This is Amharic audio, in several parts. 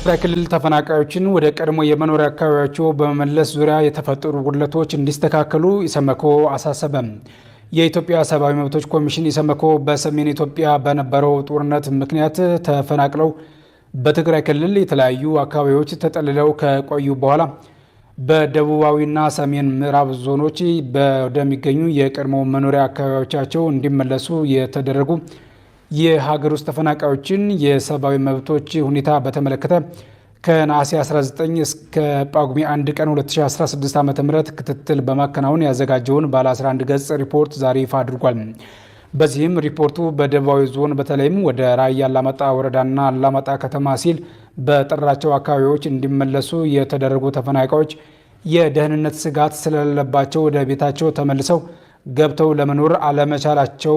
ትግራይ ክልል ተፈናቃዮችን ወደ ቀድሞ የመኖሪያ አካባቢያቸው በመመለስ ዙሪያ የተፈጠሩ ጉድለቶች እንዲስተካከሉ ኢሰመኮ አሳሰበ። የኢትዮጵያ ሰብአዊ መብቶች ኮሚሽን ኢሰመኮ በሰሜን ኢትዮጵያ በነበረው ጦርነት ምክንያት ተፈናቅለው በትግራይ ክልል የተለያዩ አካባቢዎች ተጠልለው ከቆዩ በኋላ በደቡባዊና ሰሜን ምዕራብ ዞኖች ወደሚገኙ የቀድሞ መኖሪያ አካባቢዎቻቸው እንዲመለሱ የተደረጉ የሀገር ውስጥ ተፈናቃዮችን የሰብአዊ መብቶች ሁኔታ በተመለከተ ከነሐሴ 19 እስከ ጳጉሜ 1 ቀን 2016 ዓ.ም ክትትል በማከናወን ያዘጋጀውን ባለ 11 ገጽ ሪፖርት ዛሬ ይፋ አድርጓል። በዚህም ሪፖርቱ በደቡባዊ ዞን በተለይም ወደ ራያ አላማጣ ወረዳና አላማጣ ከተማ ሲል በጠራቸው አካባቢዎች እንዲመለሱ የተደረጉ ተፈናቃዮች የደህንነት ስጋት ስለሌለባቸው ወደ ቤታቸው ተመልሰው ገብተው ለመኖር አለመቻላቸው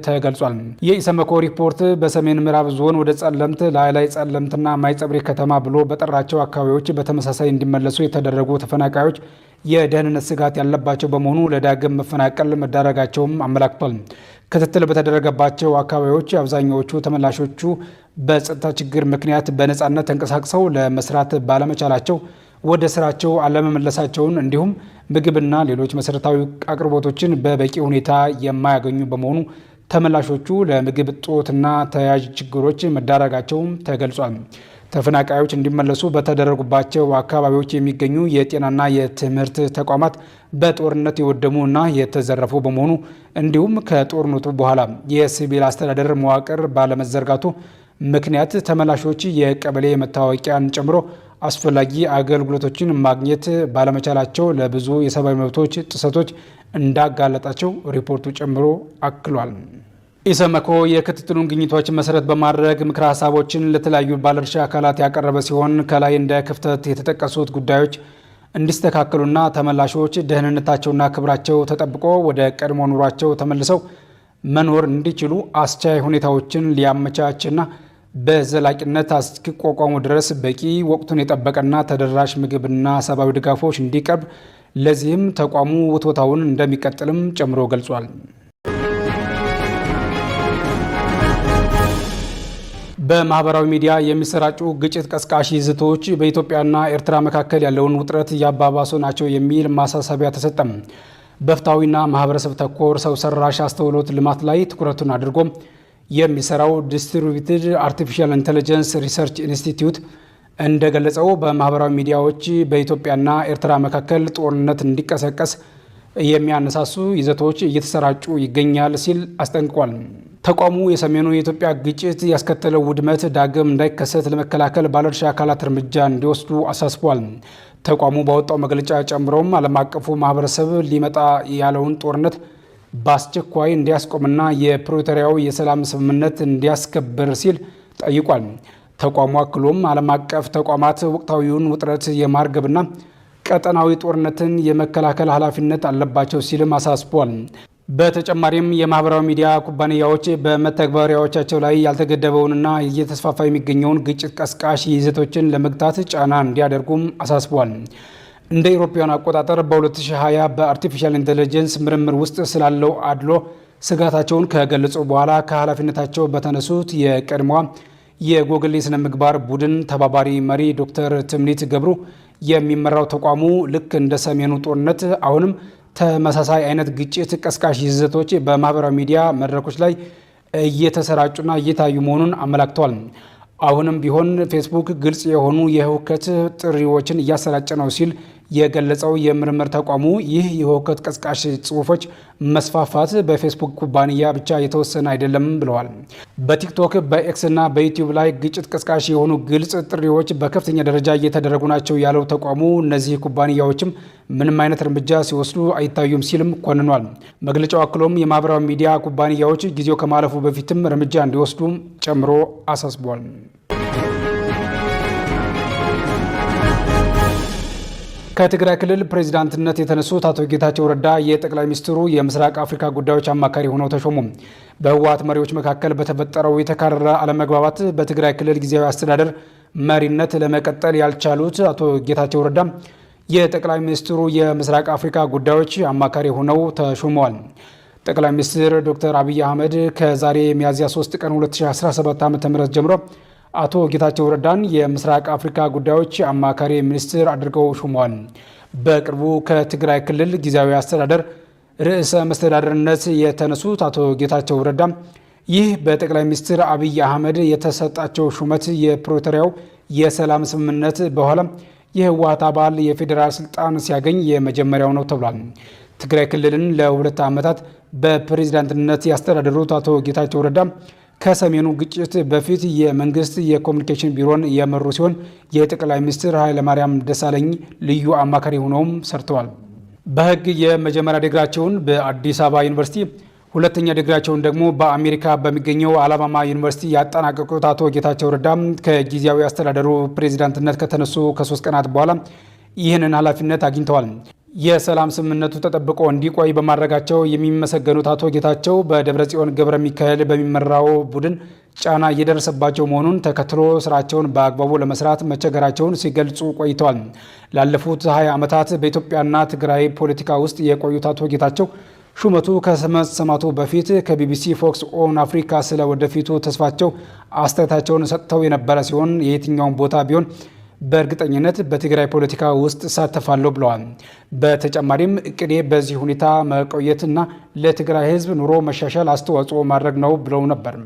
ተገልጿል። የኢሰመኮ ሪፖርት በሰሜን ምዕራብ ዞን ወደ ጸለምት፣ ላይላይ ጸለምትና ማይጸብሪ ከተማ ብሎ በጠራቸው አካባቢዎች በተመሳሳይ እንዲመለሱ የተደረጉ ተፈናቃዮች የደህንነት ስጋት ያለባቸው በመሆኑ ለዳግም መፈናቀል መዳረጋቸውም አመላክቷል። ክትትል በተደረገባቸው አካባቢዎች አብዛኛዎቹ ተመላሾቹ በጸጥታ ችግር ምክንያት በነፃነት ተንቀሳቅሰው ለመስራት ባለመቻላቸው ወደ ስራቸው አለመመለሳቸውን እንዲሁም ምግብና ሌሎች መሰረታዊ አቅርቦቶችን በበቂ ሁኔታ የማያገኙ በመሆኑ ተመላሾቹ ለምግብ እጦትና ተያያዥ ችግሮች መዳረጋቸውም ተገልጿል። ተፈናቃዮች እንዲመለሱ በተደረጉባቸው አካባቢዎች የሚገኙ የጤናና የትምህርት ተቋማት በጦርነት የወደሙና የተዘረፉ በመሆኑ እንዲሁም ከጦርነቱ በኋላ የሲቪል አስተዳደር መዋቅር ባለመዘርጋቱ ምክንያት ተመላሾች የቀበሌ መታወቂያን ጨምሮ አስፈላጊ አገልግሎቶችን ማግኘት ባለመቻላቸው ለብዙ የሰብአዊ መብቶች ጥሰቶች እንዳጋለጣቸው ሪፖርቱ ጨምሮ አክሏል። ኢሰመኮ የክትትሉን ግኝቶች መሰረት በማድረግ ምክረ ሀሳቦችን ለተለያዩ ባለድርሻ አካላት ያቀረበ ሲሆን ከላይ እንደ ክፍተት የተጠቀሱት ጉዳዮች እንዲስተካከሉና ተመላሾች ደህንነታቸውና ክብራቸው ተጠብቆ ወደ ቀድሞ ኑሯቸው ተመልሰው መኖር እንዲችሉ አስቻይ ሁኔታዎችን ሊያመቻችና በዘላቂነት እስኪቋቋሙ ድረስ በቂ ወቅቱን የጠበቀና ተደራሽ ምግብና ሰብአዊ ድጋፎች እንዲቀርብ ለዚህም ተቋሙ ውትወታውን እንደሚቀጥልም ጨምሮ ገልጿል። በማህበራዊ ሚዲያ የሚሰራጩ ግጭት ቀስቃሽ ይዘቶች በኢትዮጵያና ኤርትራ መካከል ያለውን ውጥረት እያባባሱ ናቸው የሚል ማሳሰቢያ ተሰጠም። በፍትሐዊና ማህበረሰብ ተኮር ሰው ሰራሽ አስተውሎት ልማት ላይ ትኩረቱን አድርጎ የሚሰራው ዲስትሪቢዩትድ አርቲፊሻል ኢንተለጀንስ ሪሰርች ኢንስቲትዩት እንደገለጸው በማህበራዊ ሚዲያዎች በኢትዮጵያና ኤርትራ መካከል ጦርነት እንዲቀሰቀስ የሚያነሳሱ ይዘቶች እየተሰራጩ ይገኛል ሲል አስጠንቅቋል። ተቋሙ የሰሜኑ የኢትዮጵያ ግጭት ያስከተለው ውድመት ዳግም እንዳይከሰት ለመከላከል ባለድርሻ አካላት እርምጃ እንዲወስዱ አሳስቧል። ተቋሙ ባወጣው መግለጫ ጨምሮም ዓለም አቀፉ ማህበረሰብ ሊመጣ ያለውን ጦርነት በአስቸኳይ እንዲያስቆምና የፕሪቶሪያው የሰላም ስምምነት እንዲያስከብር ሲል ጠይቋል። ተቋሙ አክሎም ዓለም አቀፍ ተቋማት ወቅታዊውን ውጥረት የማርገብና ቀጠናዊ ጦርነትን የመከላከል ኃላፊነት አለባቸው ሲልም አሳስቧል። በተጨማሪም የማህበራዊ ሚዲያ ኩባንያዎች በመተግበሪያዎቻቸው ላይ ያልተገደበውንና እየተስፋፋ የሚገኘውን ግጭት ቀስቃሽ ይዘቶችን ለመግታት ጫና እንዲያደርጉም አሳስቧል። እንደ አውሮፓውያን አቆጣጠር በ2020 በአርቲፊሻል ኢንተለጀንስ ምርምር ውስጥ ስላለው አድሎ ስጋታቸውን ከገለጹ በኋላ ከኃላፊነታቸው በተነሱት የቀድሞዋ የጎግል የሥነ ምግባር ቡድን ተባባሪ መሪ ዶክተር ትምኒት ገብሩ የሚመራው ተቋሙ ልክ እንደ ሰሜኑ ጦርነት አሁንም ተመሳሳይ አይነት ግጭት ቀስቃሽ ይዘቶች በማህበራዊ ሚዲያ መድረኮች ላይ እየተሰራጩና እየታዩ መሆኑን አመላክተዋል። አሁንም ቢሆን ፌስቡክ ግልጽ የሆኑ የሁከት ጥሪዎችን እያሰራጨ ነው ሲል የገለጸው የምርምር ተቋሙ ይህ የሁከት ቀስቃሽ ጽሑፎች መስፋፋት በፌስቡክ ኩባንያ ብቻ የተወሰነ አይደለም ብለዋል። በቲክቶክ በኤክስ እና በዩቲዩብ ላይ ግጭት ቀስቃሽ የሆኑ ግልጽ ጥሪዎች በከፍተኛ ደረጃ እየተደረጉ ናቸው ያለው ተቋሙ እነዚህ ኩባንያዎችም ምንም አይነት እርምጃ ሲወስዱ አይታዩም ሲልም ኮንኗል። መግለጫው አክሎም የማህበራዊ ሚዲያ ኩባንያዎች ጊዜው ከማለፉ በፊትም እርምጃ እንዲወስዱም ጨምሮ አሳስቧል። ከትግራይ ክልል ፕሬዚዳንትነት የተነሱት አቶ ጌታቸው ረዳ የጠቅላይ ሚኒስትሩ የምስራቅ አፍሪካ ጉዳዮች አማካሪ ሆነው ተሾሙ። በህወሓት መሪዎች መካከል በተፈጠረው የተካረረ አለመግባባት በትግራይ ክልል ጊዜያዊ አስተዳደር መሪነት ለመቀጠል ያልቻሉት አቶ ጌታቸው ረዳ የጠቅላይ ሚኒስትሩ የምስራቅ አፍሪካ ጉዳዮች አማካሪ ሆነው ተሾመዋል። ጠቅላይ ሚኒስትር ዶክተር አብይ አህመድ ከዛሬ ሚያዝያ 3 ቀን 2017 ዓ.ም ጀምሮ አቶ ጌታቸው ረዳን የምስራቅ አፍሪካ ጉዳዮች አማካሪ ሚኒስትር አድርገው ሹመዋል። በቅርቡ ከትግራይ ክልል ጊዜያዊ አስተዳደር ርዕሰ መስተዳደርነት የተነሱት አቶ ጌታቸው ረዳ ይህ በጠቅላይ ሚኒስትር አብይ አህመድ የተሰጣቸው ሹመት የፕሪቶሪያው የሰላም ስምምነት በኋላ የህወሓት አባል የፌዴራል ስልጣን ሲያገኝ የመጀመሪያው ነው ተብሏል። ትግራይ ክልልን ለ2 ዓመታት በፕሬዝዳንትነት ያስተዳደሩት አቶ ጌታቸው ረዳ ከሰሜኑ ግጭት በፊት የመንግስት የኮሚኒኬሽን ቢሮን የመሩ ሲሆን የጠቅላይ ሚኒስትር ኃይለማርያም ደሳለኝ ልዩ አማካሪ ሆነውም ሰርተዋል። በህግ የመጀመሪያ ዲግሪያቸውን በአዲስ አበባ ዩኒቨርሲቲ ሁለተኛ ዲግሪያቸውን ደግሞ በአሜሪካ በሚገኘው አላባማ ዩኒቨርሲቲ ያጠናቀቁት አቶ ጌታቸው ረዳ ከጊዜያዊ አስተዳደሩ ፕሬዝዳንትነት ከተነሱ ከ3 ቀናት በኋላ ይህንን ኃላፊነት አግኝተዋል። የሰላም ስምምነቱ ተጠብቆ እንዲቆይ በማድረጋቸው የሚመሰገኑት አቶ ጌታቸው በደብረጽዮን ገብረ ሚካኤል በሚመራው ቡድን ጫና እየደረሰባቸው መሆኑን ተከትሎ ስራቸውን በአግባቡ ለመስራት መቸገራቸውን ሲገልጹ ቆይተዋል። ላለፉት 20 ዓመታት በኢትዮጵያና ትግራይ ፖለቲካ ውስጥ የቆዩት አቶ ጌታቸው ሹመቱ ከመሰማቱ በፊት ከቢቢሲ ፎክስ ኦን አፍሪካ ስለ ወደፊቱ ተስፋቸው አስተያየታቸውን ሰጥተው የነበረ ሲሆን የየትኛውን ቦታ ቢሆን በእርግጠኝነት በትግራይ ፖለቲካ ውስጥ እሳተፋለሁ ብለዋል። በተጨማሪም እቅዴ በዚህ ሁኔታ መቆየትና ለትግራይ ሕዝብ ኑሮ መሻሻል አስተዋጽኦ ማድረግ ነው ብለው ነበር።